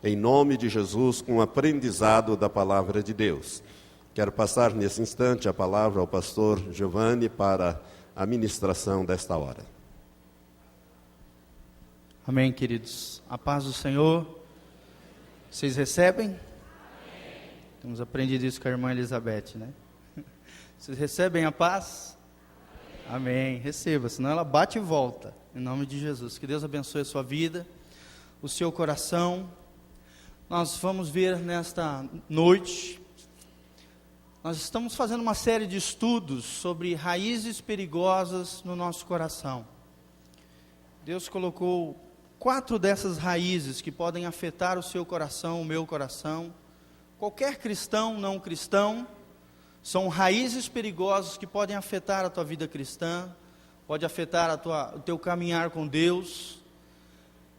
em nome de Jesus, com o aprendizado da palavra de Deus. Quero passar nesse instante a palavra ao pastor Giovanni para a ministração desta hora. Amém, queridos. A paz do Senhor. Vocês recebem? Amém. Temos aprendido isso com a irmã Elizabeth, né? Vocês recebem a paz? Amém. Receba, senão ela bate e volta. Em nome de Jesus. Que Deus abençoe a sua vida, o seu coração. Nós vamos ver nesta noite, nós estamos fazendo uma série de estudos sobre raízes perigosas no nosso coração. Deus colocou 4 dessas raízes que podem afetar o seu coração, o meu coração. Qualquer cristão, não cristão, são raízes perigosas que podem afetar a tua vida cristã, pode afetar o teu caminhar com Deus.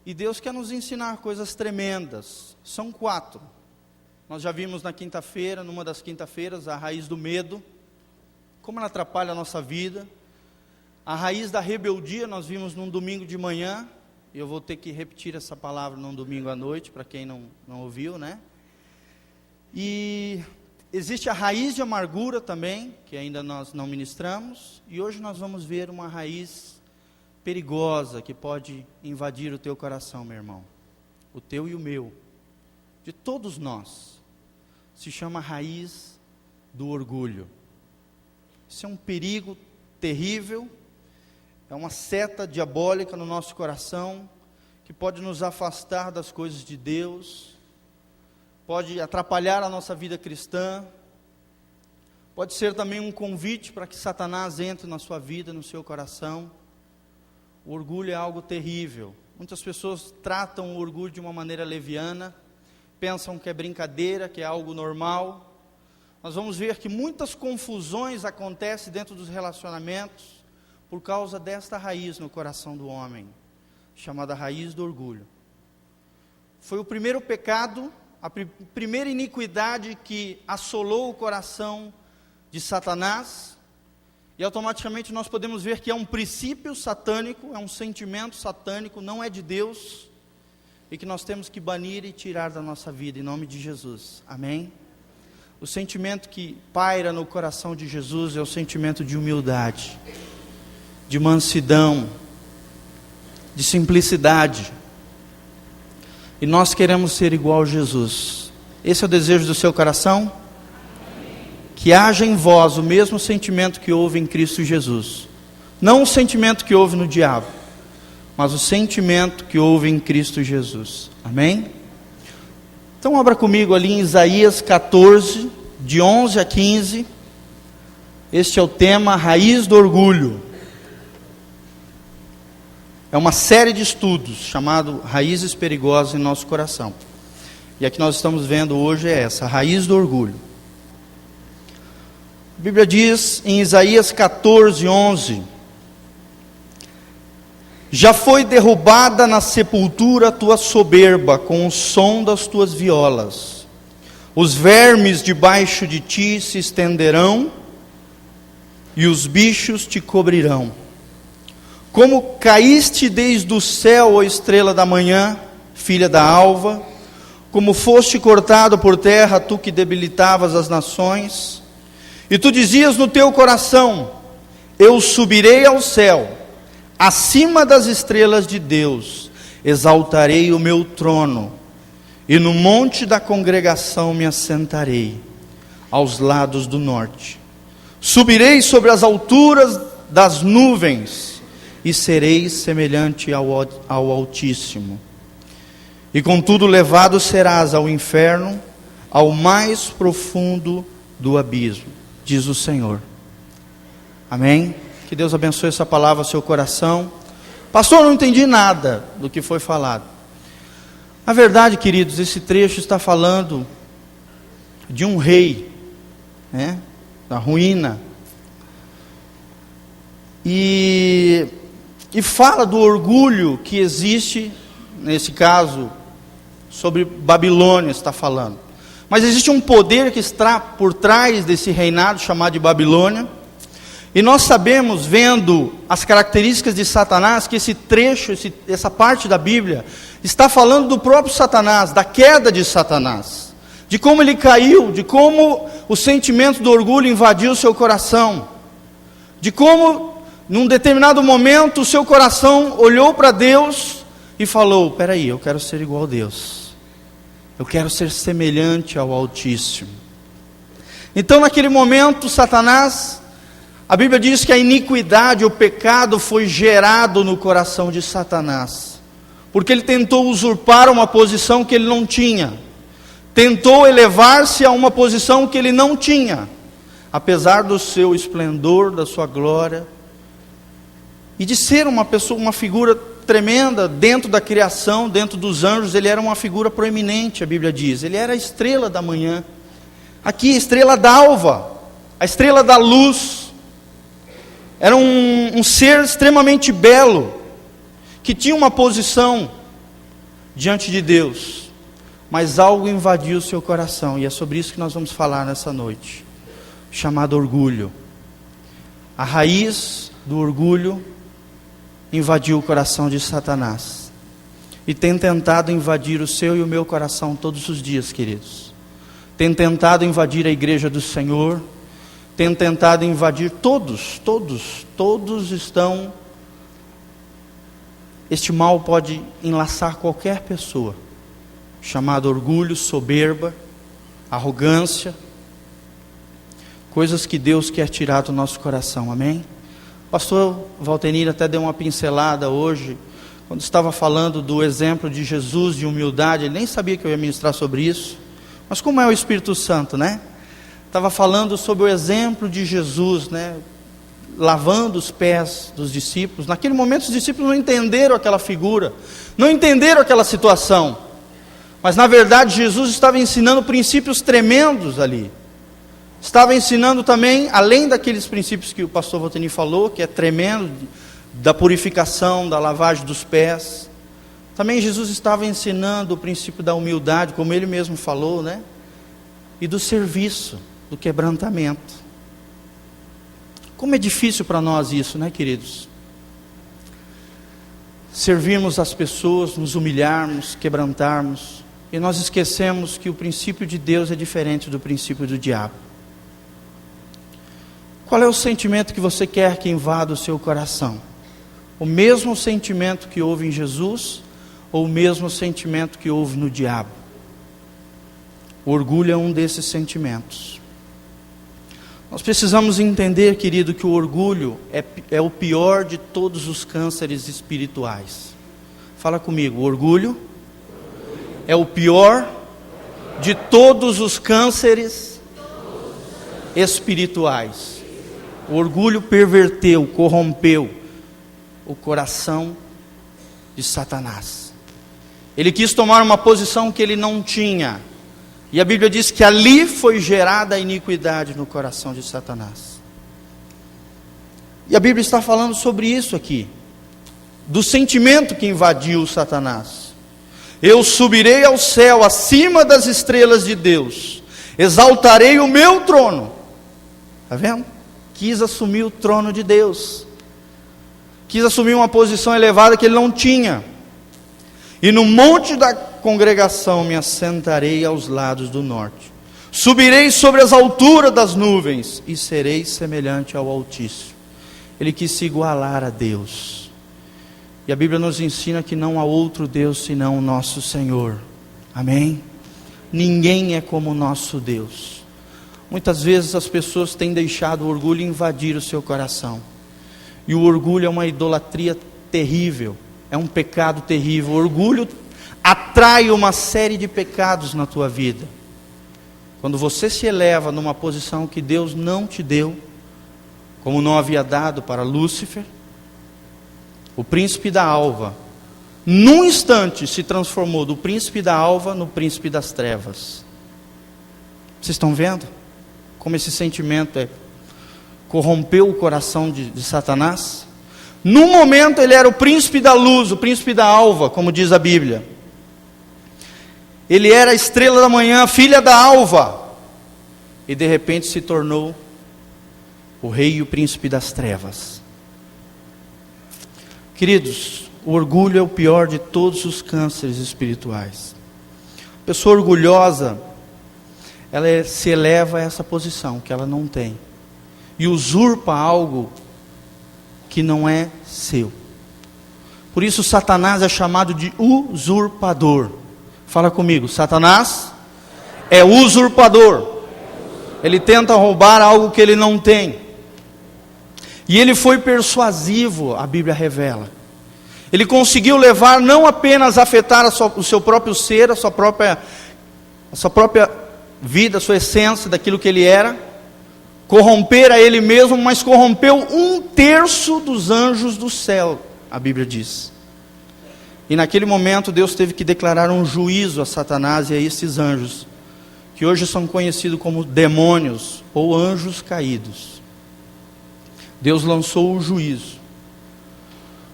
E Deus quer nos ensinar coisas tremendas. São 4. Nós já vimos na quinta-feira, numa das quinta-feiras, a raiz do medo, como ela atrapalha a nossa vida. A raiz da rebeldia nós vimos num domingo de manhã, e eu vou ter que repetir essa palavra num domingo à noite, para quem não ouviu, né? E existe a raiz de amargura também, que ainda nós não ministramos, e hoje nós vamos ver uma raiz perigosa que pode invadir o teu coração, meu irmão, o teu e o meu, de todos nós. Se chama raiz do orgulho. Isso é um perigo terrível. É uma seta diabólica no nosso coração, que pode nos afastar das coisas de Deus, pode atrapalhar a nossa vida cristã, pode ser também um convite para que Satanás entre na sua vida, no seu coração. O orgulho é algo terrível. Muitas pessoas tratam o orgulho de uma maneira leviana, pensam que é brincadeira, que é algo normal. Nós vamos ver que muitas confusões acontecem dentro dos relacionamentos, por causa desta raiz no coração do homem, chamada raiz do orgulho. Foi o primeiro pecado, a primeira iniquidade que assolou o coração de Satanás, e automaticamente nós podemos ver que é um princípio satânico, é um sentimento satânico, não é de Deus, e que nós temos que banir e tirar da nossa vida, em nome de Jesus, amém? O sentimento que paira no coração de Jesus é o sentimento de humildade, de mansidão, de simplicidade. E nós queremos ser igual a Jesus. Esse é o desejo do seu coração? Que haja em vós o mesmo sentimento que houve em Cristo Jesus. Não o sentimento que houve no diabo, mas o sentimento que houve em Cristo Jesus. Amém? Então abra comigo ali em Isaías 14, de 11 a 15. Este é o tema, raiz do orgulho. É uma série de estudos chamado Raízes Perigosas em Nosso Coração. E a que nós estamos vendo hoje é essa, a raiz do orgulho. A Bíblia diz em Isaías 14, 11: já foi derrubada na sepultura a tua soberba com o som das tuas violas. Os vermes debaixo de ti se estenderão e os bichos te cobrirão. Como caíste desde o céu, ó estrela da manhã, filha da alva, como foste cortado por terra, tu que debilitavas as nações, e tu dizias no teu coração: eu subirei ao céu, acima das estrelas de Deus, exaltarei o meu trono, e no monte da congregação me assentarei, aos lados do norte. Subirei sobre as alturas das nuvens, e serei semelhante ao Altíssimo. E contudo levado serás ao inferno, ao mais profundo do abismo, diz o Senhor. Amém? Que Deus abençoe essa palavra ao seu coração. Pastor, não entendi nada do que foi falado. Na verdade, queridos, esse trecho está falando de um rei, né? Da ruína. E fala do orgulho que existe, nesse caso, sobre Babilônia está falando. Mas existe um poder que está por trás desse reinado chamado de Babilônia, E nós sabemos, vendo as características de Satanás, que esse trecho, essa parte da Bíblia, está falando do próprio Satanás, da queda de Satanás, de como ele caiu, de como o sentimento do orgulho invadiu o seu coração, de como, num determinado momento, o seu coração olhou para Deus e falou: peraí, eu quero ser igual a Deus, eu quero ser semelhante ao Altíssimo. Então, naquele momento, Satanás, a Bíblia diz que a iniquidade, o pecado foi gerado no coração de Satanás, porque ele tentou usurpar uma posição que ele não tinha, tentou elevar-se a uma posição que ele não tinha, apesar do seu esplendor, da sua glória, e de ser uma pessoa, uma figura tremenda dentro da criação, dentro dos anjos. Ele era uma figura proeminente, a Bíblia diz, ele era a estrela da manhã, aqui a estrela d'alva, a estrela da luz. Era um ser extremamente belo, que tinha uma posição diante de Deus, mas algo invadiu o seu coração, e é sobre isso que nós vamos falar nessa noite, chamado orgulho. A raiz do orgulho invadiu o coração de Satanás, e tem tentado invadir o seu e o meu coração todos os dias, queridos. Tem tentado invadir a igreja do Senhor, tem tentado invadir todos estão. Este mal pode enlaçar qualquer pessoa, chamado orgulho, soberba, arrogância, coisas que Deus quer tirar do nosso coração, amém? O pastor Valtenir até deu uma pincelada hoje, quando estava falando do exemplo de Jesus de humildade. Ele nem sabia que eu ia ministrar sobre isso, mas como é o Espírito Santo, né? Estava falando sobre o exemplo de Jesus, né? Lavando os pés dos discípulos. Naquele momento os discípulos não entenderam aquela figura, não entenderam aquela situação, mas na verdade Jesus estava ensinando princípios tremendos ali. Estava ensinando também, além daqueles princípios que o pastor Valtenir falou, que é tremendo, da purificação, da lavagem dos pés, também Jesus estava ensinando o princípio da humildade, como ele mesmo falou, né? E do serviço, do quebrantamento. Como é difícil para nós isso, né, queridos? Servirmos as pessoas, nos humilharmos, quebrantarmos, e nós esquecemos que o princípio de Deus é diferente do princípio do diabo. Qual é o sentimento que você quer que invada o seu coração? O mesmo sentimento que houve em Jesus, ou o mesmo sentimento que houve no diabo? O orgulho é um desses sentimentos. Nós precisamos entender, querido, que o orgulho é o pior de todos os cânceres espirituais. Fala comigo, o orgulho é o pior de todos os cânceres espirituais. O orgulho perverteu, corrompeu o coração de Satanás. Ele quis tomar uma posição que ele não tinha. E a Bíblia diz que ali foi gerada a iniquidade no coração de Satanás. E a Bíblia está falando sobre isso aqui, do sentimento que invadiu Satanás. Eu subirei ao céu, acima das estrelas de Deus, exaltarei o meu trono. Está vendo? Quis assumir o trono de Deus, quis assumir uma posição elevada que ele não tinha. E no monte da congregação me assentarei aos lados do norte, subirei sobre as alturas das nuvens, e serei semelhante ao Altíssimo. Ele quis se igualar a Deus. E a Bíblia nos ensina que não há outro Deus senão o nosso Senhor. Amém? Ninguém é como o nosso Deus. Muitas vezes as pessoas têm deixado o orgulho invadir o seu coração. E o orgulho é uma idolatria terrível, é um pecado terrível. O orgulho atrai uma série de pecados na tua vida. Quando você se eleva numa posição que Deus não te deu, como não havia dado para Lúcifer, o príncipe da alva, num instante se transformou do príncipe da alva no príncipe das trevas. Vocês estão vendo como esse sentimento corrompeu o coração de Satanás? Num momento ele era o príncipe da luz, o príncipe da alva, como diz a Bíblia. Ele era a estrela da manhã, filha da alva. E de repente se tornou o rei e o príncipe das trevas. Queridos, o orgulho é o pior de todos os cânceres espirituais. A pessoa orgulhosa, ela se eleva a essa posição que ela não tem, e usurpa algo que não é seu. Por isso Satanás é chamado de usurpador. Fala comigo, Satanás é usurpador. Ele tenta roubar algo que ele não tem. E ele foi persuasivo, a Bíblia revela. Ele conseguiu levar, não apenas a afetar o seu próprio ser, a sua própria vida, a sua essência, daquilo que ele era, corromper a ele mesmo, mas corrompeu 1/3 dos anjos do céu, a Bíblia diz. E naquele momento Deus teve que declarar um juízo a Satanás e a esses anjos, que hoje são conhecidos como demônios ou anjos caídos. Deus lançou o juízo,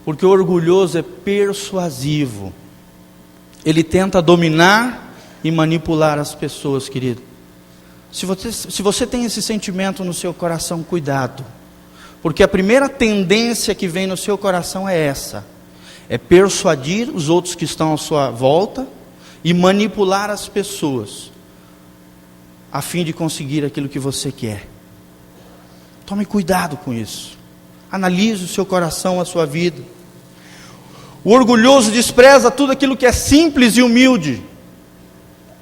porque o orgulhoso é persuasivo. Ele tenta dominar e manipular as pessoas, querido. Se você tem esse sentimento no seu coração, cuidado, porque a primeira tendência que vem no seu coração é essa: é persuadir os outros que estão à sua volta e manipular as pessoas, a fim de conseguir aquilo que você quer. Tome cuidado com isso. Analise o seu coração, a sua vida. O orgulhoso despreza tudo aquilo que é simples e humilde.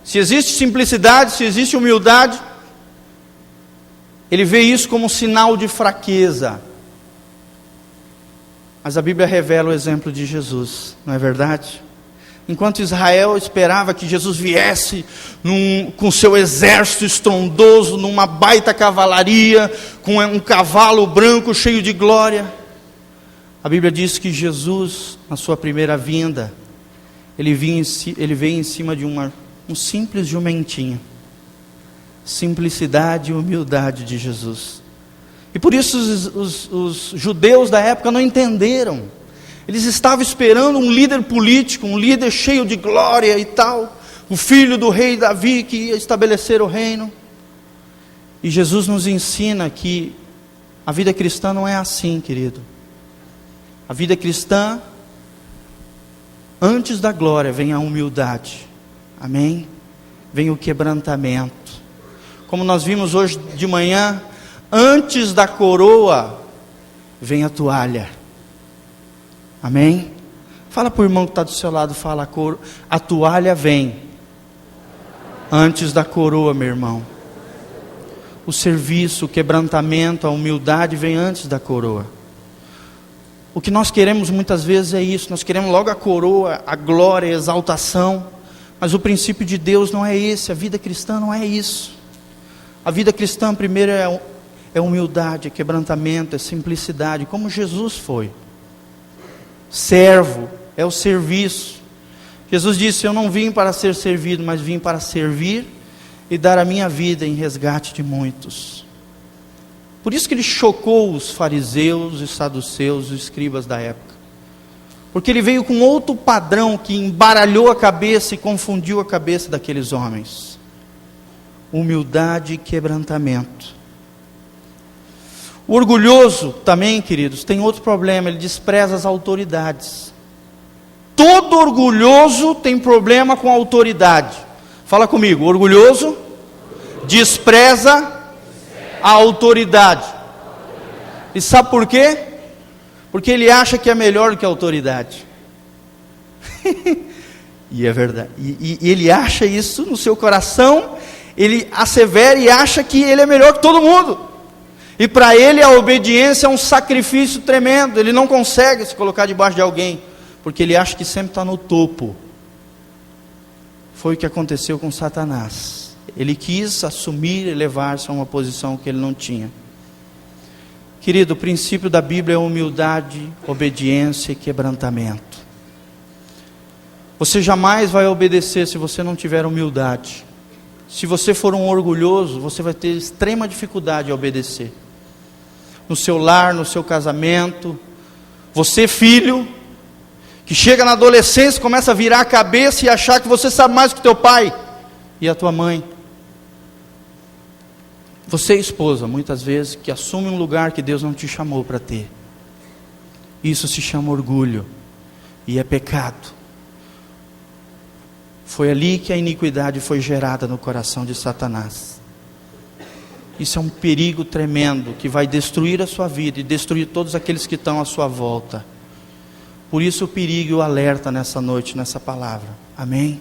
Se existe simplicidade, se existe humildade, ele vê isso como um sinal de fraqueza. Mas a Bíblia revela o exemplo de Jesus, não é verdade? Enquanto Israel esperava que Jesus viesse com seu exército estrondoso, numa baita cavalaria, com um cavalo branco cheio de glória, a Bíblia diz que Jesus, na sua primeira vinda, ele veio em cima de um simples jumentinho. Simplicidade e humildade de Jesus. E por isso os judeus da época não entenderam. Eles estavam esperando um líder político, um líder cheio de glória e tal, o filho do rei Davi que ia estabelecer o reino. E Jesus nos ensina que a vida cristã não é assim, querido. A vida cristã, antes da glória, vem a humildade. Amém? Vem o quebrantamento. Como nós vimos hoje de manhã, antes da coroa, vem a toalha. Amém? Fala para o irmão que está do seu lado, fala, a toalha vem antes da coroa, meu irmão. O serviço, o quebrantamento, a humildade vem antes da coroa. O que nós queremos muitas vezes é isso, nós queremos logo a coroa, a glória, a exaltação, mas o princípio de Deus não é esse, a vida cristã não é isso. A vida cristã primeiro é humildade, é quebrantamento, é simplicidade, como Jesus foi. Servo, é o serviço. Jesus disse, eu não vim para ser servido, mas vim para servir e dar a minha vida em resgate de muitos. Por isso que ele chocou os fariseus, os saduceus, os escribas da época. Porque ele veio com outro padrão que embaralhou a cabeça e confundiu a cabeça daqueles homens. Humildade e quebrantamento. O orgulhoso também, queridos, tem outro problema, ele despreza as autoridades. Todo orgulhoso tem problema com a autoridade. Fala comigo, orgulhoso despreza a autoridade. E sabe por quê? Porque ele acha que é melhor do que a autoridade. E é verdade. E ele acha isso no seu coração, ele assevera e acha que ele é melhor que todo mundo. E para ele a obediência é um sacrifício tremendo. Ele não consegue se colocar debaixo de alguém, porque ele acha que sempre está no topo. Foi o que aconteceu com Satanás. Ele quis assumir, elevar-se a uma posição que ele não tinha. Querido, o princípio da Bíblia é humildade, obediência e quebrantamento. Você jamais vai obedecer se você não tiver humildade. Se você for um orgulhoso, você vai ter extrema dificuldade a obedecer. No seu lar, no seu casamento. Você, filho, que chega na adolescência, começa a virar a cabeça e achar que você sabe mais que teu pai e a tua mãe. Você, esposa, muitas vezes, que assume um lugar que Deus não te chamou para ter. Isso se chama orgulho e é pecado. Foi ali que a iniquidade foi gerada no coração de Satanás. Isso é um perigo tremendo que vai destruir a sua vida e destruir todos aqueles que estão à sua volta. Por isso o perigo e o alerta nessa noite, nessa palavra. Amém?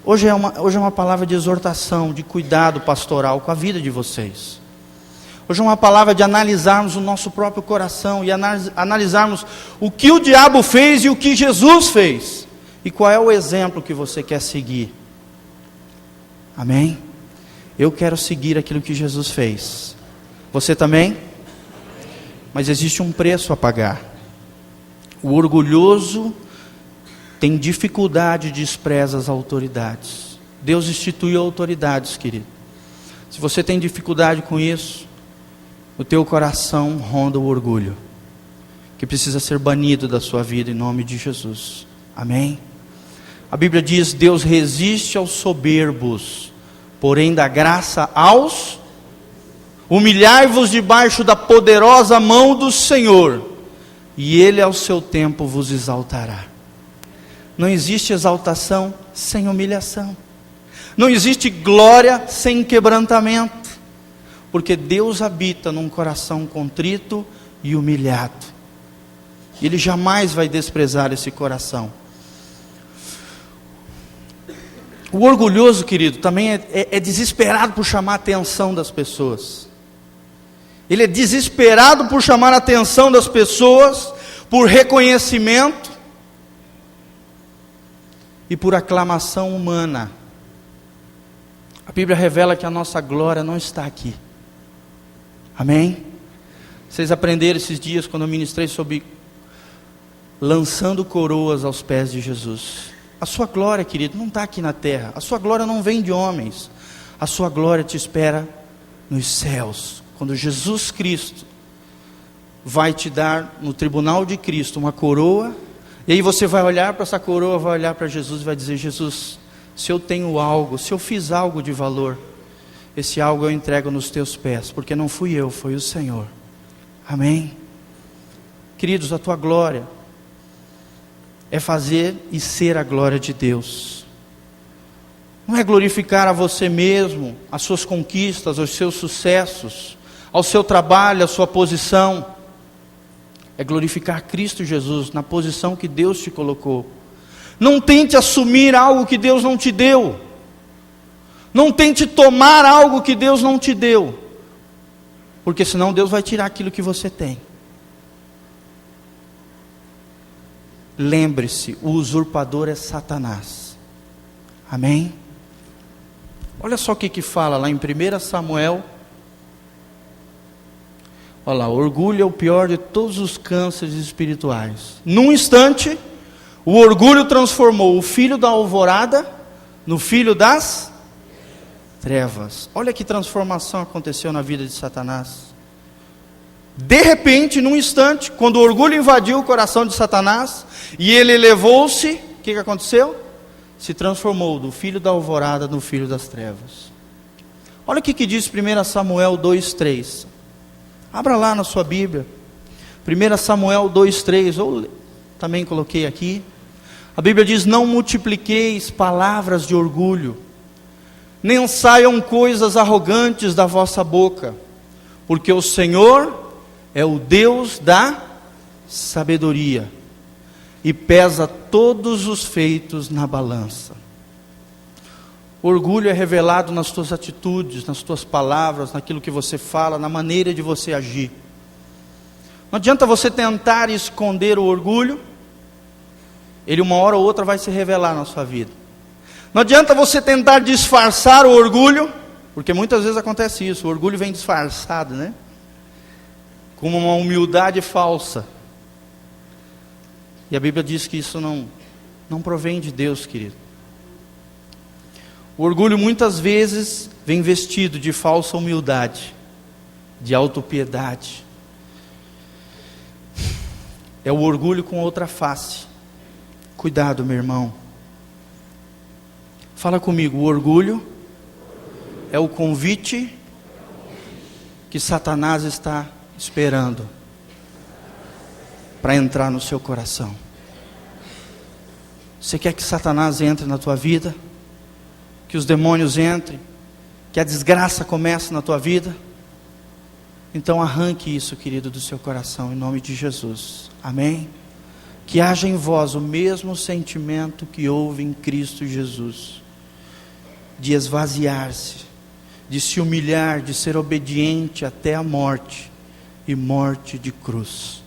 Hoje é uma palavra de exortação, de cuidado pastoral com a vida de vocês. Hoje é uma palavra de analisarmos o nosso próprio coração e analisarmos o que o diabo fez e o que Jesus fez. E qual é o exemplo que você quer seguir. Amém? Eu quero seguir aquilo que Jesus fez. Você também? Mas existe um preço a pagar. O orgulhoso tem dificuldade e despreza as autoridades. Deus instituiu autoridades, querido. Se você tem dificuldade com isso, o teu coração ronda o orgulho, que precisa ser banido da sua vida em nome de Jesus. Amém? A Bíblia diz: Deus resiste aos soberbos, porém dá graça aos... Humilhai-vos debaixo da poderosa mão do Senhor, e Ele ao seu tempo vos exaltará. Não existe exaltação sem humilhação. Não existe glória sem quebrantamento. Porque Deus habita num coração contrito e humilhado. Ele jamais vai desprezar esse coração. O orgulhoso, querido, também é desesperado por chamar a atenção das pessoas. Ele é desesperado por chamar a atenção das pessoas, por reconhecimento e por aclamação humana. A Bíblia revela que a nossa glória não está aqui. Amém? Vocês aprenderam esses dias quando eu ministrei sobre lançando coroas aos pés de Jesus. A sua glória, querido, não está aqui na terra. A sua glória não vem de homens. A sua glória te espera nos céus. Quando Jesus Cristo vai te dar no tribunal de Cristo uma coroa, e aí você vai olhar para essa coroa, vai olhar para Jesus e vai dizer: Jesus, se eu tenho algo, se eu fiz algo de valor, esse algo eu entrego nos teus pés, porque não fui eu, foi o Senhor. Amém? Queridos, a tua glória é fazer e ser a glória de Deus. Não é glorificar a você mesmo, as suas conquistas, os seus sucessos, ao seu trabalho, a sua posição. É glorificar Cristo Jesus na posição que Deus te colocou. Não tente assumir algo que Deus não te deu. Não tente tomar algo que Deus não te deu, porque senão Deus vai tirar aquilo que você tem. Lembre-se, o usurpador é Satanás. Amém? Olha só o que fala lá em 1 Samuel. Olha lá: orgulho é o pior de todos os cânceres espirituais. Num instante, o orgulho transformou o filho da alvorada no filho das trevas. Olha que transformação aconteceu na vida de Satanás. De repente, num instante, quando o orgulho invadiu o coração de Satanás e ele elevou-se, o que aconteceu? Se transformou do filho da alvorada no filho das trevas. Olha o que diz 1 Samuel 2:3. Abra lá na sua Bíblia. 1 Samuel 2:3, ou também coloquei aqui. A Bíblia diz: não multipliqueis palavras de orgulho, nem saiam coisas arrogantes da vossa boca, porque o Senhor é o Deus da sabedoria, e pesa todos os feitos na balança. O orgulho é revelado nas tuas atitudes, nas tuas palavras, naquilo que você fala, na maneira de você agir. Não adianta você tentar esconder o orgulho, ele uma hora ou outra vai se revelar na sua vida. Não adianta você tentar disfarçar o orgulho, porque muitas vezes acontece isso, o orgulho vem disfarçado, né? Como uma humildade falsa. E a Bíblia diz que isso não provém de Deus, querido. O orgulho muitas vezes vem vestido de falsa humildade, de autopiedade. É o orgulho com outra face. Cuidado, meu irmão. Fala comigo: o orgulho é o convite que Satanás está esperando para entrar no seu coração? Você quer que Satanás entre na tua vida? Que os demônios entrem? Que a desgraça comece na tua vida? Então arranque isso, querido, do seu coração, em nome de Jesus. Amém? Que haja em vós o mesmo sentimento que houve em Cristo Jesus, de esvaziar-se, de se humilhar, de ser obediente até a morte, e morte de cruz.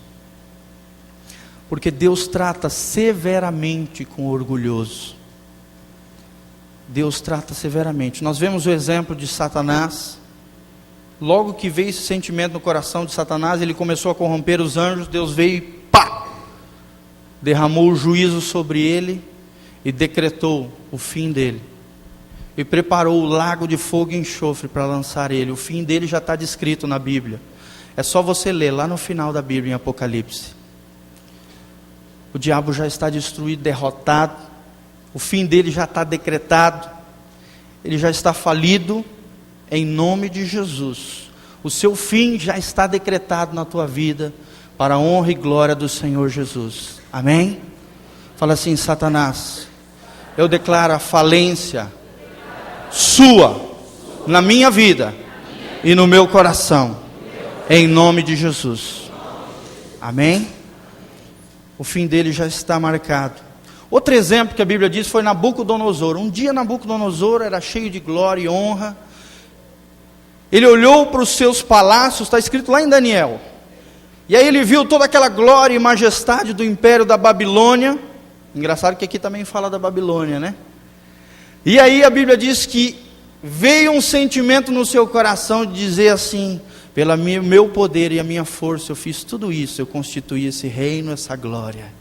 Porque Deus trata severamente com o orgulhoso. Deus trata severamente. Nós vemos o exemplo de Satanás. Logo que veio esse sentimento no coração de Satanás, ele começou a corromper os anjos. Deus veio e pá! Derramou o juízo sobre ele e decretou o fim dele. E preparou o lago de fogo e enxofre para lançar ele. O fim dele já está descrito na Bíblia. É só você ler lá no final da Bíblia, em Apocalipse. O diabo já está destruído, derrotado. O fim dele já está decretado. Ele já está falido. Em nome de Jesus. O seu fim já está decretado na tua vida, para a honra e glória do Senhor Jesus. Amém? Fala assim: Satanás, eu declaro a falência sua na minha vida e no meu coração, em nome de Jesus. Amém? O fim dele já está marcado. Outro exemplo que a Bíblia diz foi Nabucodonosor. Um dia Nabucodonosor era cheio de glória e honra. Ele olhou para os seus palácios, está escrito lá em Daniel. E aí ele viu toda aquela glória e majestade do império da Babilônia. Engraçado que aqui também fala da Babilônia, né? E aí a Bíblia diz que veio um sentimento no seu coração de dizer assim: pelo meu poder e a minha força eu fiz tudo isso, eu constituí esse reino, essa glória.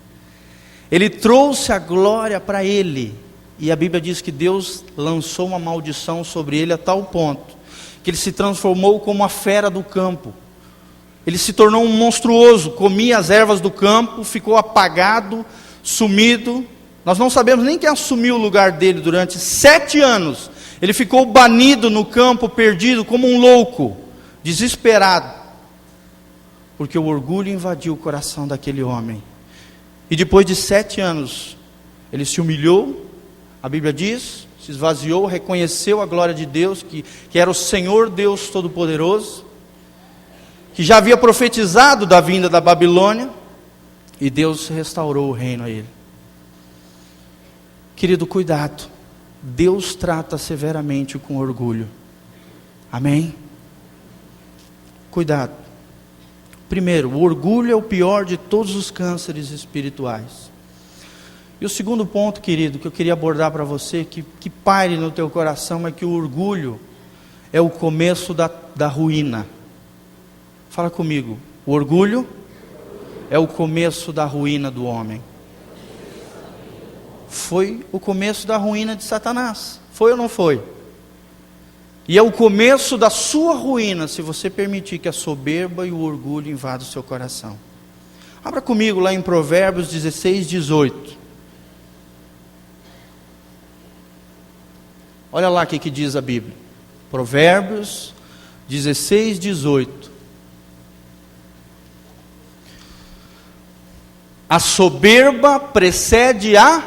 Ele trouxe a glória para ele. E a Bíblia diz que Deus lançou uma maldição sobre ele a tal ponto que ele se transformou como uma fera do campo. Ele se tornou um monstruoso, comia as ervas do campo, ficou apagado, sumido. Nós não sabemos nem quem assumiu o lugar dele durante 7 anos. Ele ficou banido no campo, perdido, como um louco, desesperado, porque o orgulho invadiu o coração daquele homem. E depois de 7 anos, ele se humilhou, a Bíblia diz, se esvaziou, reconheceu a glória de Deus, que era o Senhor Deus Todo-Poderoso, que já havia profetizado da vinda da Babilônia, e Deus restaurou o reino a ele. Querido, cuidado, Deus trata severamente com orgulho. Amém? Cuidado. Primeiro, o orgulho é o pior de todos os cânceres espirituais. E o segundo ponto, querido, que eu queria abordar para você, que paire no teu coração, é que o orgulho é o começo da ruína. Fala comigo. O orgulho é o começo da ruína do homem. Foi o começo da ruína de Satanás. Foi ou não foi? E é o começo da sua ruína, se você permitir que a soberba e o orgulho invadam o seu coração. Abra comigo lá em Provérbios 16, 18. Olha lá o que diz a Bíblia. Provérbios 16, 18. A soberba precede a...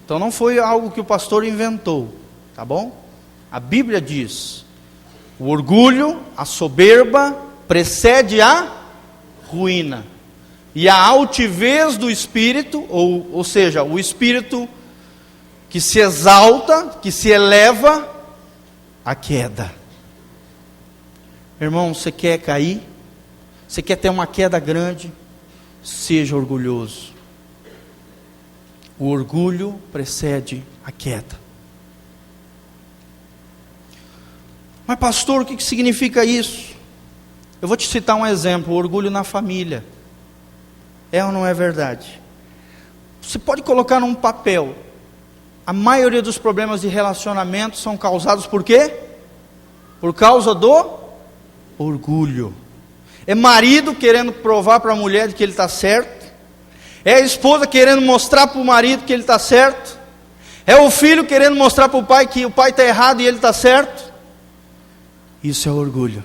Então não foi algo que o pastor inventou, tá bom? A Bíblia diz: o orgulho, a soberba, precede a ruína. E a altivez do espírito, ou seja, o espírito que se exalta, que se eleva, a queda. Irmão, você quer cair? Você quer ter uma queda grande? Seja orgulhoso. O orgulho precede a queda. Mas pastor, o que significa isso? Eu vou te citar um exemplo: o orgulho na família. É ou não é verdade? Você pode colocar num papel: a maioria dos problemas de relacionamento são causados por quê? Por causa do orgulho. É marido querendo provar para a mulher que ele está certo. É a esposa querendo mostrar para o marido que ele está certo. É o filho querendo mostrar para o pai que o pai está errado e ele está certo. Isso é orgulho.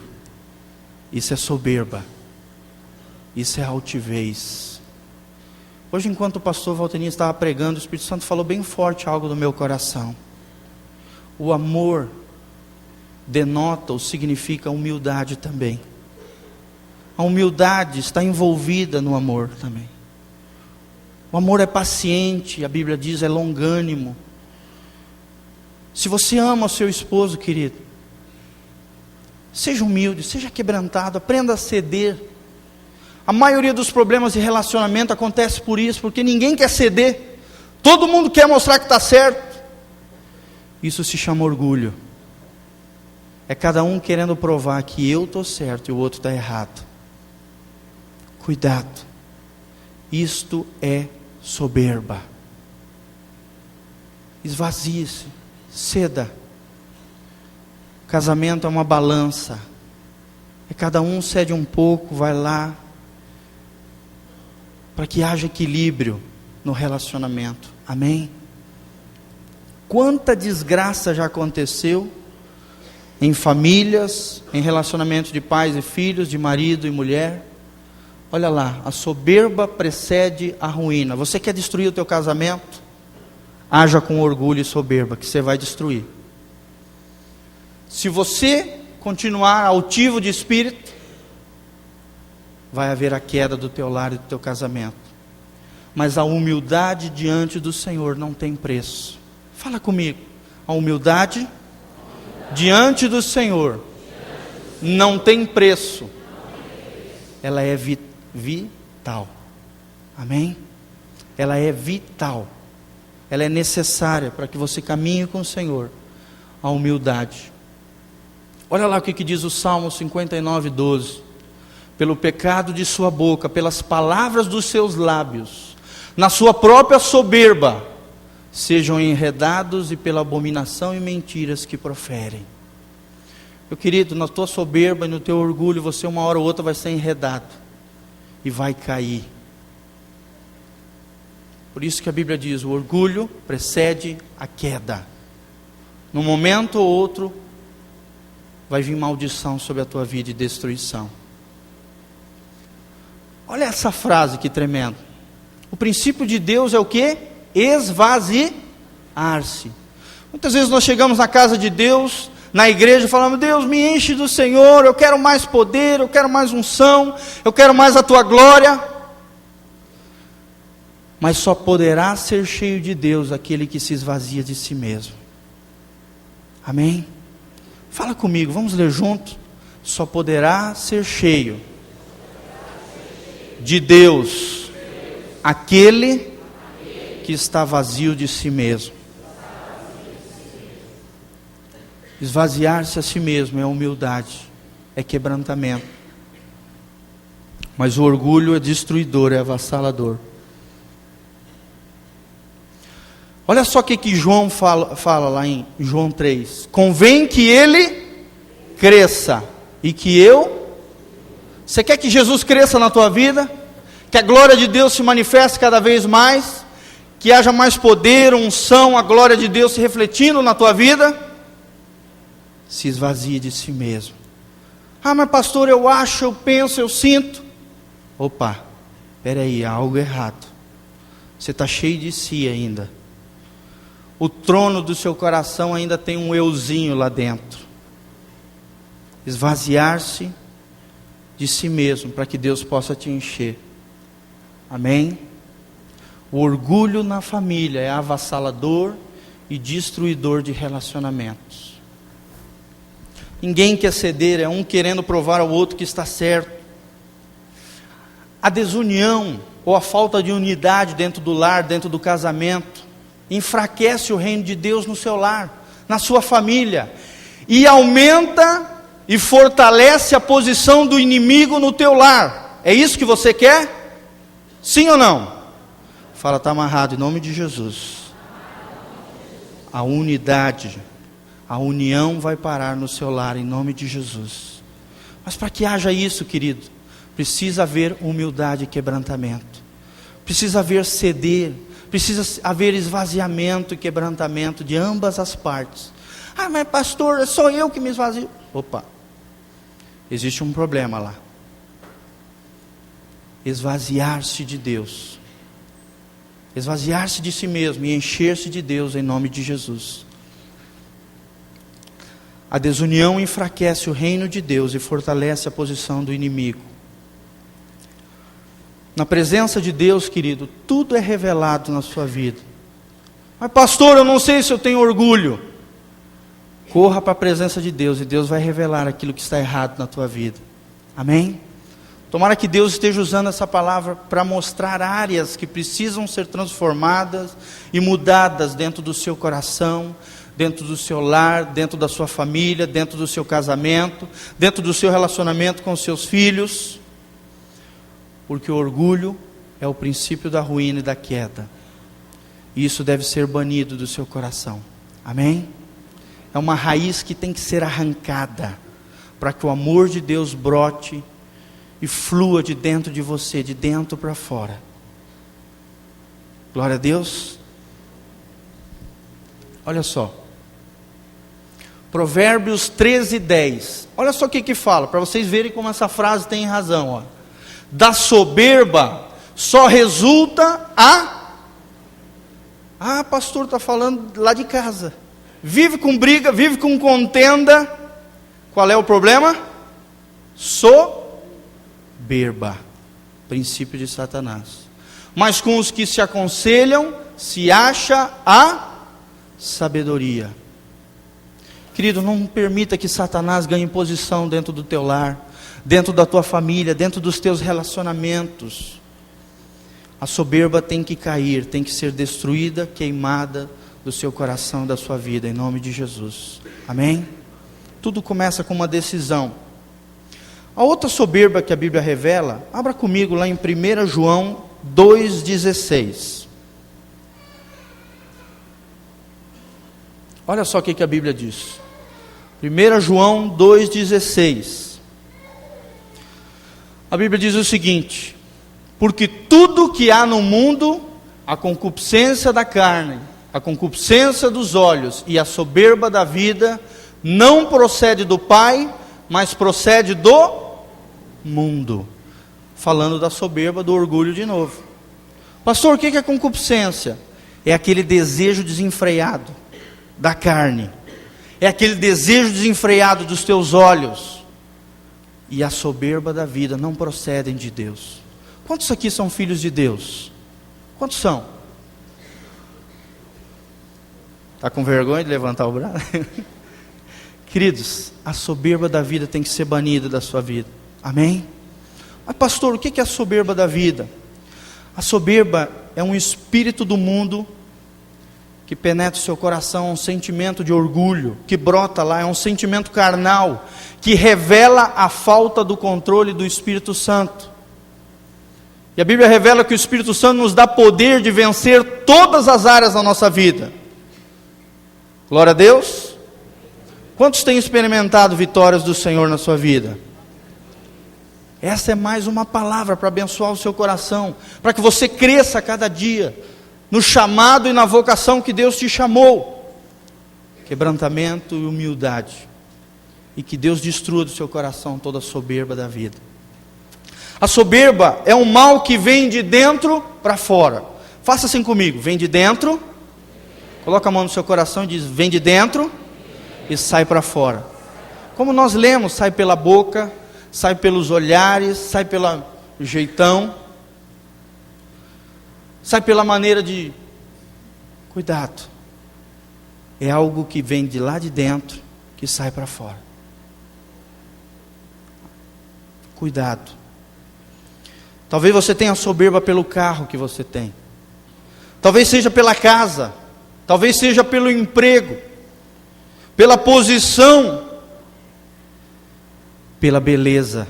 Isso é soberba. Isso é altivez. Hoje, enquanto o pastor Valterinho estava pregando, o Espírito Santo falou bem forte algo no meu coração. O amor denota ou significa humildade também. A humildade está envolvida no amor também. O amor é paciente, a Bíblia diz, é longânimo. Se você ama o seu esposo, querido, seja humilde, seja quebrantado, aprenda a ceder. A maioria dos problemas de relacionamento acontece por isso, porque ninguém quer ceder. Todo mundo quer mostrar que está certo. Isso se chama orgulho. É cada um querendo provar que eu estou certo e o outro está errado. Cuidado. Isto é soberba. Esvazie-se. Ceda. Casamento é uma balança. É cada um cede um pouco, vai lá, para que haja equilíbrio no relacionamento. Amém? Quanta desgraça já aconteceu em famílias, em relacionamentos de pais e filhos, de marido e mulher. Olha lá, a soberba precede a ruína. Você quer destruir o teu casamento? Haja com orgulho e soberba, que você vai destruir. Se você continuar altivo de espírito, vai haver a queda do teu lar e do teu casamento. Mas a humildade diante do Senhor não tem preço. Fala comigo. A humildade diante do Senhor não tem preço. Ela é vital. Amém? Ela é vital. Ela é necessária para que você caminhe com o Senhor. A humildade. Olha lá o que diz o Salmo 59:12. Pelo pecado de sua boca, pelas palavras dos seus lábios, na sua própria soberba, sejam enredados e pela abominação e mentiras que proferem. Meu querido, na tua soberba e no teu orgulho, você uma hora ou outra vai ser enredado e vai cair. Por isso que a Bíblia diz, o orgulho precede a queda. Num momento ou outro, vai vir maldição sobre a tua vida e destruição. Olha essa frase que tremendo. O princípio de Deus é o quê? Esvaziar-se. Muitas vezes nós chegamos na casa de Deus, na igreja, e falamos, Deus, me enche do Senhor, eu quero mais poder, eu quero mais unção, eu quero mais a tua glória. Mas só poderá ser cheio de Deus aquele que se esvazia de si mesmo. Amém? Fala comigo, vamos ler juntos. Só poderá ser cheio de Deus aquele que está vazio de si mesmo. Esvaziar-se a si mesmo é humildade, é quebrantamento. Mas o orgulho é destruidor, é avassalador. Olha só o que João fala lá em João 3. Convém que ele cresça e que eu... Você quer que Jesus cresça na tua vida? Que a glória de Deus se manifeste cada vez mais? Que haja mais poder, unção, a glória de Deus se refletindo na tua vida? Se esvazie de si mesmo. Ah, mas pastor, eu acho, eu penso, eu sinto. Opa, peraí, há algo errado. Você está cheio de si ainda. O trono do seu coração ainda tem um euzinho lá dentro. Esvaziar-se de si mesmo, para que Deus possa te encher. Amém? O orgulho na família é avassalador e destruidor de relacionamentos. Ninguém quer ceder, é um querendo provar ao outro que está certo. A desunião ou a falta de unidade dentro do lar, dentro do casamento, enfraquece o reino de Deus no seu lar, na sua família, e aumenta e fortalece a posição do inimigo no teu lar. É isso que você quer? Sim ou não? Fala, está amarrado em nome de Jesus. A unidade, a união vai parar no seu lar em nome de Jesus. Mas para que haja isso, querido, precisa haver humildade e quebrantamento. Precisa haver ceder, precisa haver esvaziamento e quebrantamento de ambas as partes. Ah, mas pastor, é só eu que me esvazio. Opa, existe um problema lá. Esvaziar-se de Deus. Esvaziar-se de si mesmo e encher-se de Deus em nome de Jesus. A desunião enfraquece o reino de Deus e fortalece a posição do inimigo. Na presença de Deus, querido, tudo é revelado na sua vida. Mas pastor, eu não sei se eu tenho orgulho. Corra para a presença de Deus e Deus vai revelar aquilo que está errado na tua vida. Amém? Tomara que Deus esteja usando essa palavra para mostrar áreas que precisam ser transformadas e mudadas dentro do seu coração, dentro do seu lar, dentro da sua família, dentro do seu casamento, dentro do seu relacionamento com os seus filhos. Porque o orgulho é o princípio da ruína e da queda. E isso deve ser banido do seu coração. Amém? É uma raiz que tem que ser arrancada, para que o amor de Deus brote e flua de dentro de você, de dentro para fora. Glória a Deus. Olha só. Provérbios 13:10. Olha só o que fala, para vocês verem como essa frase tem razão. Ó. Da soberba só resulta Ah, pastor, está falando lá de casa. Vive com briga, vive com contenda. Qual é o problema? Soberba. Princípio de Satanás. Mas com os que se aconselham, se acha a sabedoria. Querido, não permita que Satanás ganhe posição dentro do teu lar, dentro da tua família, dentro dos teus relacionamentos. A soberba tem que cair, tem que ser destruída, queimada do seu coração, da sua vida, em nome de Jesus. Amém? Tudo começa com uma decisão. A outra soberba que a Bíblia revela, abra comigo lá em 1 João 2,16. Olha só o que a Bíblia diz. 1 João 2,16. A Bíblia diz o seguinte: porque tudo que há no mundo, a concupiscência da carne, a concupiscência dos olhos e a soberba da vida, não procede do Pai, mas procede do mundo. Falando da soberba, do orgulho de novo. Pastor, o que é concupiscência? É aquele desejo desenfreado da carne. É aquele desejo desenfreado dos teus olhos. E a soberba da vida não procedem de Deus. Quantos aqui são filhos de Deus? Quantos são? Está com vergonha de levantar o braço? Queridos, a soberba da vida tem que ser banida da sua vida. Amém? Mas pastor, o que é a soberba da vida? A soberba é um espírito do mundo que penetra o seu coração, um sentimento de orgulho, que brota lá, é um sentimento carnal, que revela a falta do controle do Espírito Santo. E a Bíblia revela que o Espírito Santo nos dá poder de vencer todas as áreas da nossa vida. Glória a Deus. Quantos têm experimentado vitórias do Senhor na sua vida? Essa é mais uma palavra para abençoar o seu coração, para que você cresça a cada dia, no chamado e na vocação que Deus te chamou. Quebrantamento e humildade. E que Deus destrua do seu coração toda a soberba da vida. A soberba é um mal que vem de dentro para fora. Faça assim comigo, vem de dentro. Coloca a mão no seu coração e diz, vem de dentro e sai para fora. Como nós lemos, sai pela boca, sai pelos olhares, sai pelo jeitão, sai pela maneira de... Cuidado. É algo que vem de lá de dentro, que sai para fora. Cuidado. Talvez você tenha soberba pelo carro que você tem. Talvez seja pela casa. Talvez seja pelo emprego. Pela posição. Pela beleza.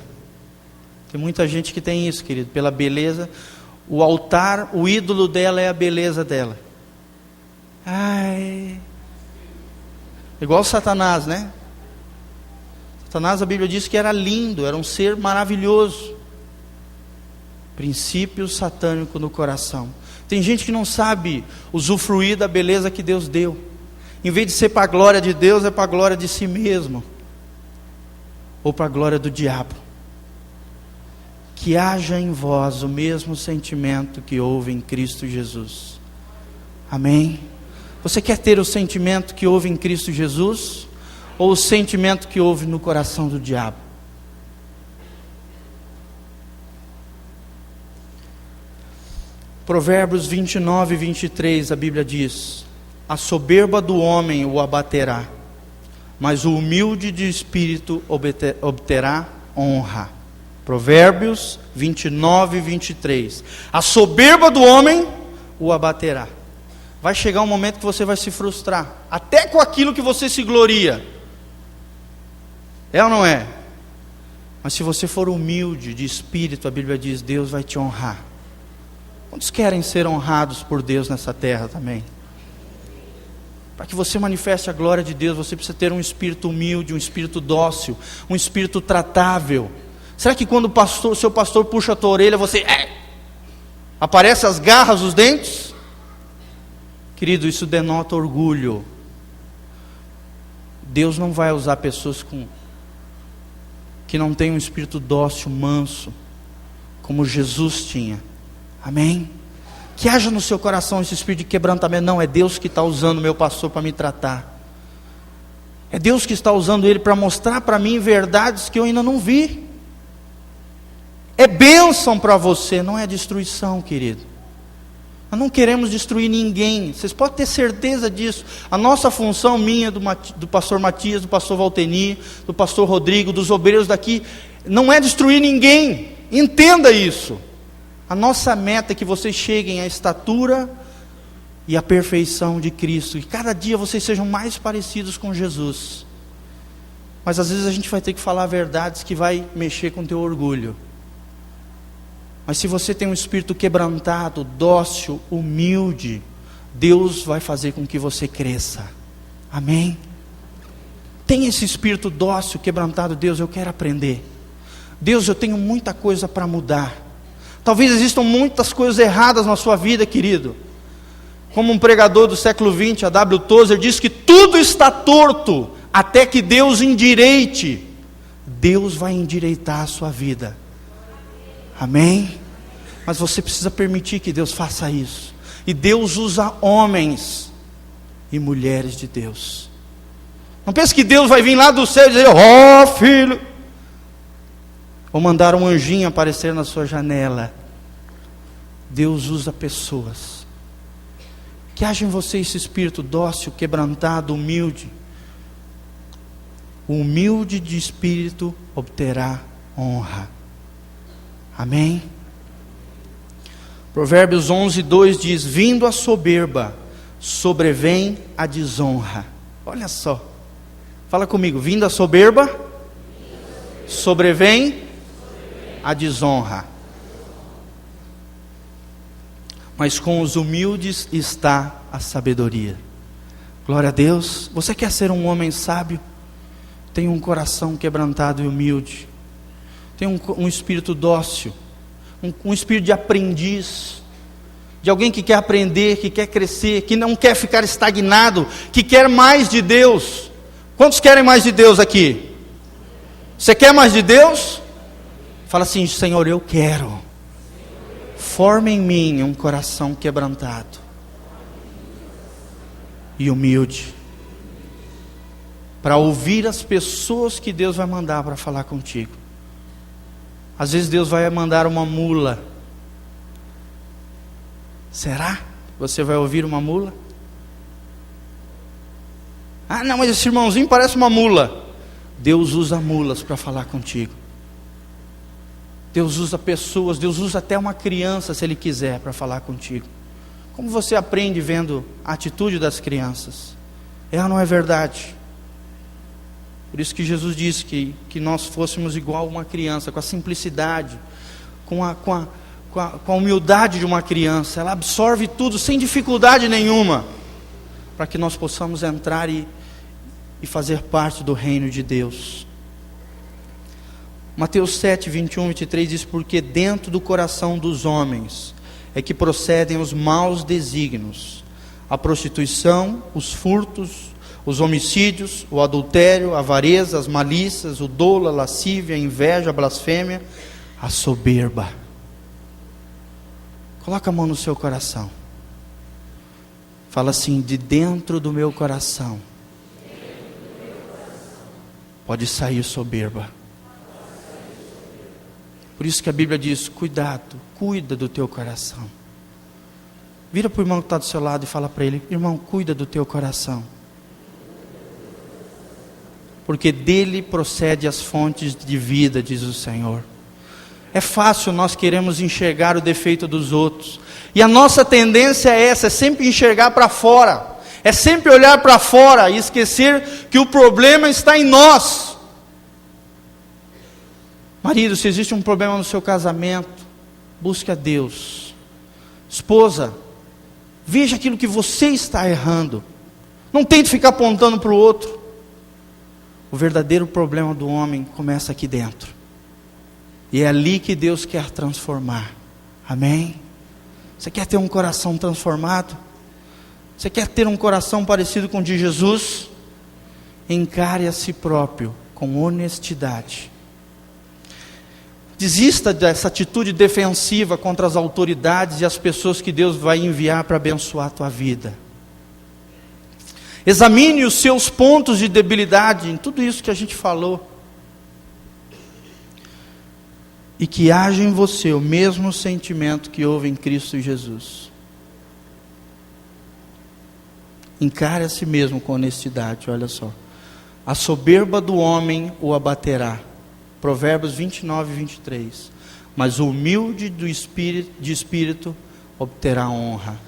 Tem muita gente que tem isso, querido. Pela beleza. O altar, o ídolo dela é a beleza dela. Ai. Igual Satanás, né? Satanás, a Bíblia diz que era lindo, era um ser maravilhoso. Princípio satânico no coração. Tem gente que não sabe usufruir da beleza que Deus deu. Em vez de ser para a glória de Deus, é para a glória de si mesmo. ou para a glória do diabo. Que haja em vós o mesmo sentimento que houve em Cristo Jesus. Amém? Você quer ter o sentimento que houve em Cristo Jesus? Ou o sentimento que houve no coração do diabo? Provérbios 29 e 23, a Bíblia diz: a soberba do homem o abaterá, mas o humilde de espírito obterá honra. Provérbios 29 e 23. A soberba do homem o abaterá. Vai chegar um momento que você vai se frustrar, até com aquilo que você se gloria. É ou não é? Mas se você for humilde de espírito, a Bíblia diz, Deus vai te honrar. Quantos querem ser honrados por Deus nessa terra também? Para que você manifeste a glória de Deus, você precisa ter um espírito humilde, um espírito dócil, um espírito tratável. Será que quando o seu pastor puxa a tua orelha, você... aparece as garras, os dentes? Querido, isso denota orgulho. Deus não vai usar pessoas que não têm um espírito dócil, manso, como Jesus tinha. Amém? Que haja no seu coração esse espírito de quebrantamento. Não, é Deus que está usando o meu pastor para me tratar. É Deus que está usando ele para mostrar para mim verdades que eu ainda não vi. É bênção para você, não é destruição, querido. Nós não queremos destruir ninguém. Vocês podem ter certeza disso. A nossa função, minha, do pastor Matias, do pastor Valteni, do pastor Rodrigo, dos obreiros daqui, não é destruir ninguém. Entenda isso. A nossa meta é que vocês cheguem à estatura e à perfeição de Cristo. E cada dia vocês sejam mais parecidos com Jesus. Mas às vezes a gente vai ter que falar verdades que vai mexer com o teu orgulho. Mas se você tem um espírito quebrantado, dócil, humilde, Deus vai fazer com que você cresça. Amém? Tem esse espírito dócil, quebrantado. Deus, eu quero aprender. Deus, eu tenho muita coisa para mudar. Talvez existam muitas coisas erradas na sua vida, querido. Como um pregador do século XX, a W. Tozer, diz que tudo está torto, até que Deus endireite. Deus vai endireitar a sua vida. Amém? Mas você precisa permitir que Deus faça isso. E Deus usa homens e mulheres de Deus. Não pense que Deus vai vir lá do céu e dizer, ó filho, ou mandar um anjinho aparecer na sua janela. Deus usa pessoas. Que haja em você esse espírito dócil, quebrantado, humilde. O humilde de espírito obterá honra. Amém? Provérbios 11:2 diz, vindo a soberba, sobrevém a desonra. Olha só. Fala comigo, vindo a soberba, sobrevém a desonra. Mas com os humildes está a sabedoria. Glória a Deus. Você quer ser um homem sábio? Tem um coração quebrantado e humilde. Tem um espírito dócil, um espírito de aprendiz, de alguém que quer aprender, que quer crescer, que não quer ficar estagnado, que quer mais de Deus. Quantos querem mais de Deus aqui? Você quer mais de Deus? Fala assim, Senhor, eu quero. Forma em mim um coração quebrantado e humilde, para ouvir as pessoas que Deus vai mandar para falar contigo. Às vezes Deus vai mandar uma mula. Será que você vai ouvir uma mula? Ah, não, mas esse irmãozinho parece uma mula. Deus usa mulas para falar contigo. Deus usa pessoas, Deus usa até uma criança, se Ele quiser, para falar contigo. Como você aprende vendo a atitude das crianças? É ou não é verdade? Por isso que Jesus disse que nós fôssemos igual a uma criança, com a simplicidade, com a humildade de uma criança. Ela absorve tudo sem dificuldade nenhuma, para que nós possamos entrar e fazer parte do reino de Deus. Mateus 7, 21 e 23 diz, porque dentro do coração dos homens é que procedem os maus desígnios, a prostituição, os furtos, os homicídios, o adultério, a avareza, as malícias, o dolo, a lascívia, a inveja, a blasfêmia, a soberba. Coloca a mão no seu coração. Fala assim: de dentro do meu coração pode sair soberba. Por isso que a Bíblia diz: cuidado, cuida do teu coração. Vira para o irmão que está do seu lado e fala para ele: irmão, cuida do teu coração, porque dele procede as fontes de vida, diz o Senhor. É fácil nós queremos enxergar o defeito dos outros, e a nossa tendência é essa, é sempre enxergar para fora, é sempre olhar para fora e esquecer que o problema está em nós. Marido, se existe um problema no seu casamento, busque a Deus. Esposa, veja aquilo que você está errando, não tente ficar apontando para o outro. O verdadeiro problema do homem começa aqui dentro, e é ali que Deus quer transformar. Amém? Você quer ter um coração transformado? Você quer ter um coração parecido com o de Jesus? Encare a si próprio com honestidade. Desista dessa atitude defensiva contra as autoridades e as pessoas que Deus vai enviar para abençoar a tua vida. Examine os seus pontos de debilidade em tudo isso que a gente falou. E que haja em você o mesmo sentimento que houve em Cristo Jesus. Encare a si mesmo com honestidade, olha só. A soberba do homem o abaterá. Provérbios 29 e 23. Mas o humilde de espírito obterá honra.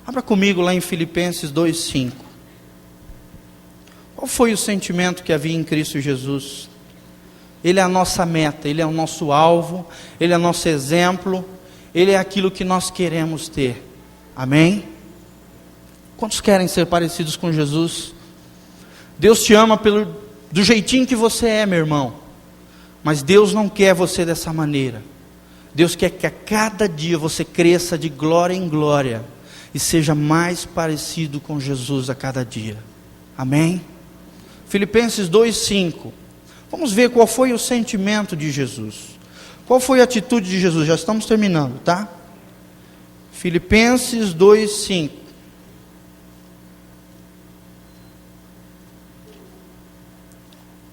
Abra comigo lá em Filipenses 2:5. Qual foi o sentimento que havia em Cristo Jesus? Ele é a nossa meta, Ele é o nosso alvo, Ele é o nosso exemplo, Ele é aquilo que nós queremos ter. Amém? Quantos querem ser parecidos com Jesus? Deus te ama do jeitinho que você é, meu irmão. Mas Deus não quer você dessa maneira. Deus quer que a cada dia você cresça de glória em glória e seja mais parecido com Jesus a cada dia. Amém? Filipenses 2:5. Vamos ver qual foi o sentimento de Jesus. Qual foi a atitude de Jesus? Já estamos terminando, tá? Filipenses 2:5.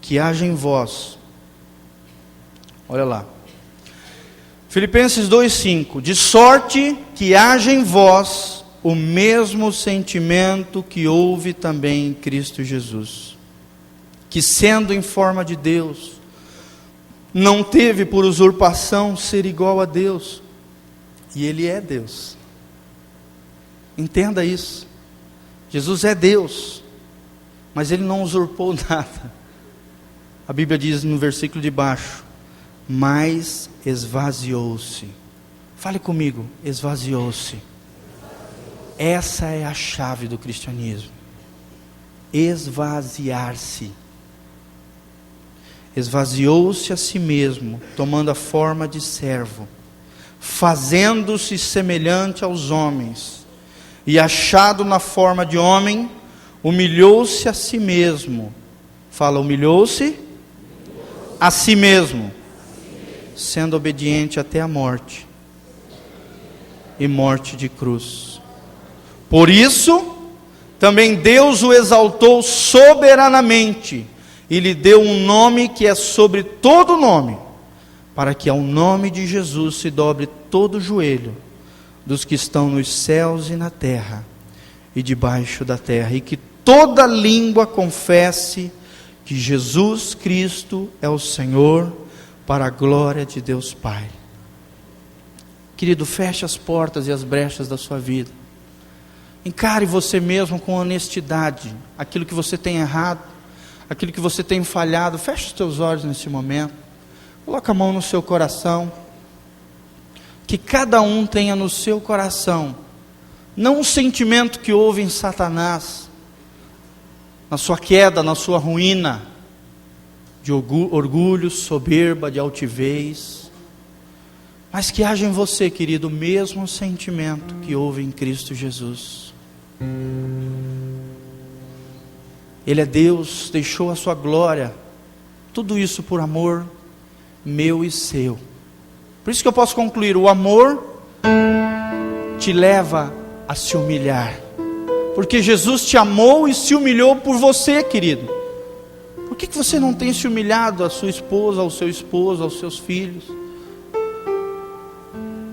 Que haja em vós. Olha lá. Filipenses 2:5. De sorte que haja em vós o mesmo sentimento que houve também em Cristo Jesus, que sendo em forma de Deus, não teve por usurpação ser igual a Deus, e Ele é Deus. Entenda isso. Jesus é Deus, mas Ele não usurpou nada. A Bíblia diz no versículo de baixo: mas esvaziou-se. Fale comigo: esvaziou-se. Essa é a chave do cristianismo. Esvaziar-se. Esvaziou-se a si mesmo, tomando a forma de servo, fazendo-se semelhante aos homens, e achado na forma de homem, humilhou-se a si mesmo. Fala, humilhou-se a si mesmo, sendo obediente até a morte, e morte de cruz. Por isso, também Deus o exaltou soberanamente, e lhe deu um nome que é sobre todo nome, para que ao nome de Jesus se dobre todo o joelho, dos que estão nos céus e na terra, e debaixo da terra, e que toda língua confesse que Jesus Cristo é o Senhor, para a glória de Deus Pai. Querido, feche as portas e as brechas da sua vida. Encare você mesmo com honestidade aquilo que você tem errado, aquilo que você tem falhado. Feche os teus olhos nesse momento. Coloca a mão no seu coração. Que cada um tenha no seu coração não um sentimento que houve em Satanás, na sua queda, na sua ruína, de orgulho, soberba, de altivez, mas que haja em você, querido, o mesmo sentimento que houve em Cristo Jesus. Ele é Deus, deixou a sua glória, tudo isso por amor meu e seu. Por isso que eu posso concluir: o amor te leva a se humilhar, porque Jesus te amou e se humilhou por você, querido. Por que você não tem se humilhado à sua esposa, ao seu esposo, aos seus filhos?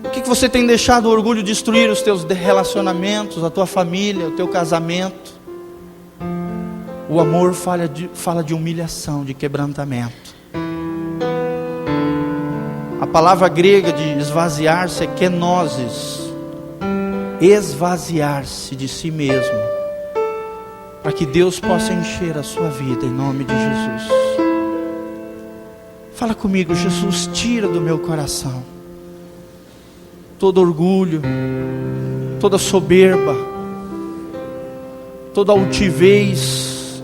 Por que você tem deixado o orgulho destruir os teus relacionamentos, a tua família, o teu casamento? O amor fala de humilhação, de quebrantamento. A palavra grega de esvaziar-se é kenosis, esvaziar-se de si mesmo, para que Deus possa encher a sua vida, em nome de Jesus. Fala comigo: Jesus, tira do meu coração todo orgulho, toda soberba, toda altivez,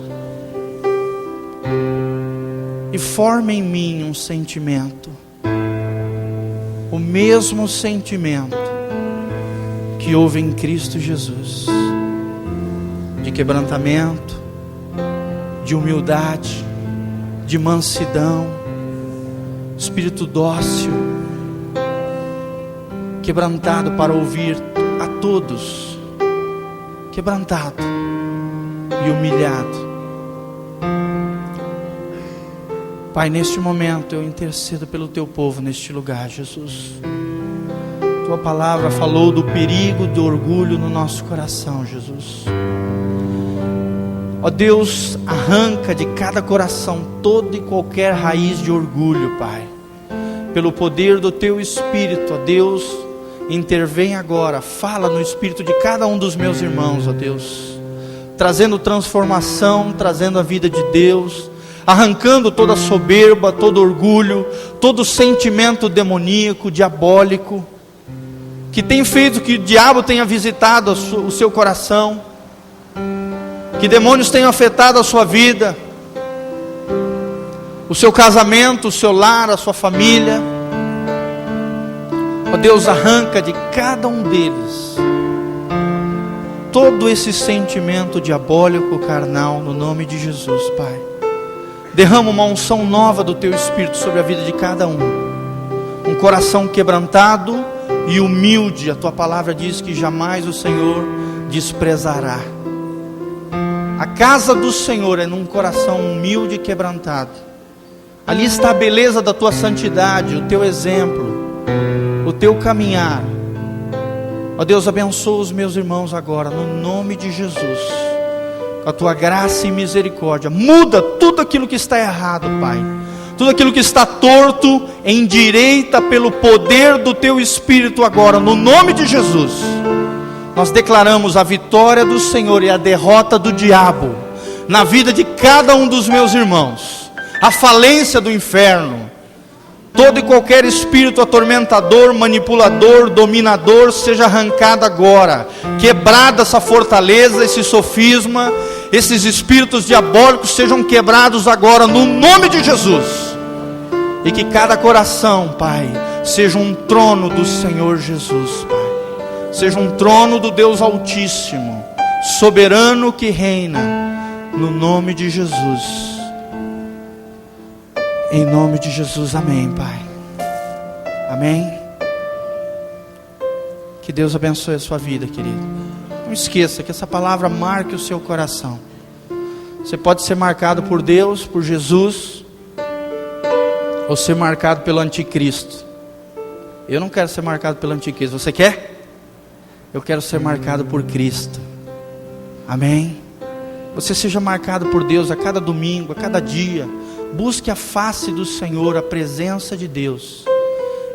e forma em mim um sentimento, o mesmo sentimento que houve em Cristo Jesus, de quebrantamento, de humildade, de mansidão, espírito dócil, quebrantado para ouvir a todos, quebrantado e humilhado. Pai, neste momento eu intercedo pelo teu povo neste lugar, Jesus. Tua palavra falou do perigo do orgulho no nosso coração, Jesus. Ó Deus, arranca de cada coração toda e qualquer raiz de orgulho, Pai. Pelo poder do teu Espírito, ó Deus, intervém agora, fala no espírito de cada um dos meus irmãos, ó Deus, trazendo transformação, trazendo a vida de Deus, arrancando toda soberba, todo orgulho, todo sentimento demoníaco, diabólico, que tem feito que o diabo tenha visitado o seu coração, que demônios tenham afetado a sua vida, o seu casamento, o seu lar, a sua família. Ó Deus, arranca de cada um deles todo esse sentimento diabólico, carnal, no nome de Jesus, Pai. Derrama uma unção nova do teu Espírito sobre a vida de cada um, um coração quebrantado e humilde. A tua palavra diz que jamais o Senhor desprezará. A casa do Senhor é num coração humilde e quebrantado. Ali está a beleza da tua santidade, o teu exemplo, o teu caminhar. Ó Deus, abençoa os meus irmãos agora, no nome de Jesus, com a tua graça e misericórdia. Muda tudo aquilo que está errado, Pai, tudo aquilo que está torto, endireita pelo poder do teu Espírito agora, no nome de Jesus. Nós declaramos a vitória do Senhor e a derrota do diabo na vida de cada um dos meus irmãos, a falência do inferno. Todo e qualquer espírito atormentador, manipulador, dominador, seja arrancado agora, quebrada essa fortaleza, esse sofisma, esses espíritos diabólicos sejam quebrados agora, no nome de Jesus. E que cada coração, Pai, seja um trono do Senhor Jesus, Pai, seja um trono do Deus Altíssimo, soberano que reina, no nome de Jesus. Em nome de Jesus, amém, Pai. Amém. Que Deus abençoe a sua vida, querido. Não esqueça que essa palavra marque o seu coração. Você pode ser marcado por Deus, por Jesus, ou ser marcado pelo anticristo. Eu não quero ser marcado pelo anticristo. Você quer? Eu quero ser marcado por Cristo. Amém. Você seja marcado por Deus a cada domingo, a cada dia. Busque a face do Senhor, a presença de Deus.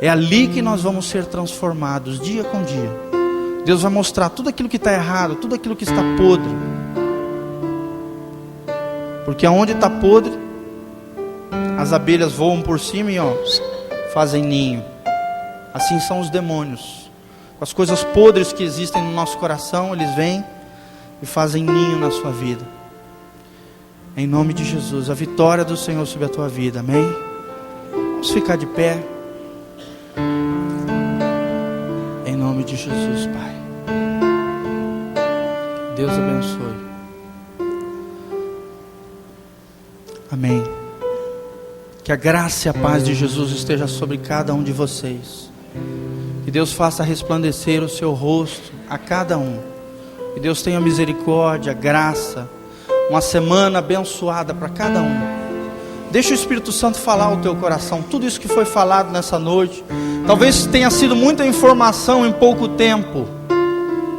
É ali que nós vamos ser transformados, dia com dia. Deus vai mostrar tudo aquilo que está errado, tudo aquilo que está podre. Porque aonde está podre, as abelhas voam por cima e fazem ninho. Assim são os demônios. Com as coisas podres que existem no nosso coração, eles vêm e fazem ninho na sua vida. Em nome de Jesus, a vitória do Senhor sobre a tua vida, amém? Vamos ficar de pé. Em nome de Jesus, Pai. Deus abençoe. Amém. Que a graça e a paz de Jesus esteja sobre cada um de vocês. Que Deus faça resplandecer o seu rosto a cada um. Que Deus tenha misericórdia, graça, uma semana abençoada para cada um. Deixa o Espírito Santo falar ao teu coração. Tudo isso que foi falado nessa noite, talvez tenha sido muita informação em pouco tempo,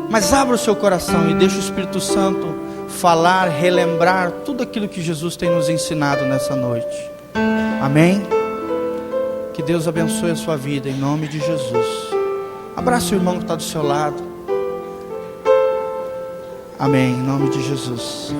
mas abra o seu coração e deixa o Espírito Santo falar, relembrar tudo aquilo que Jesus tem nos ensinado nessa noite. Amém? Que Deus abençoe a sua vida em nome de Jesus. Abraça o irmão que está do seu lado. Amém, em nome de Jesus.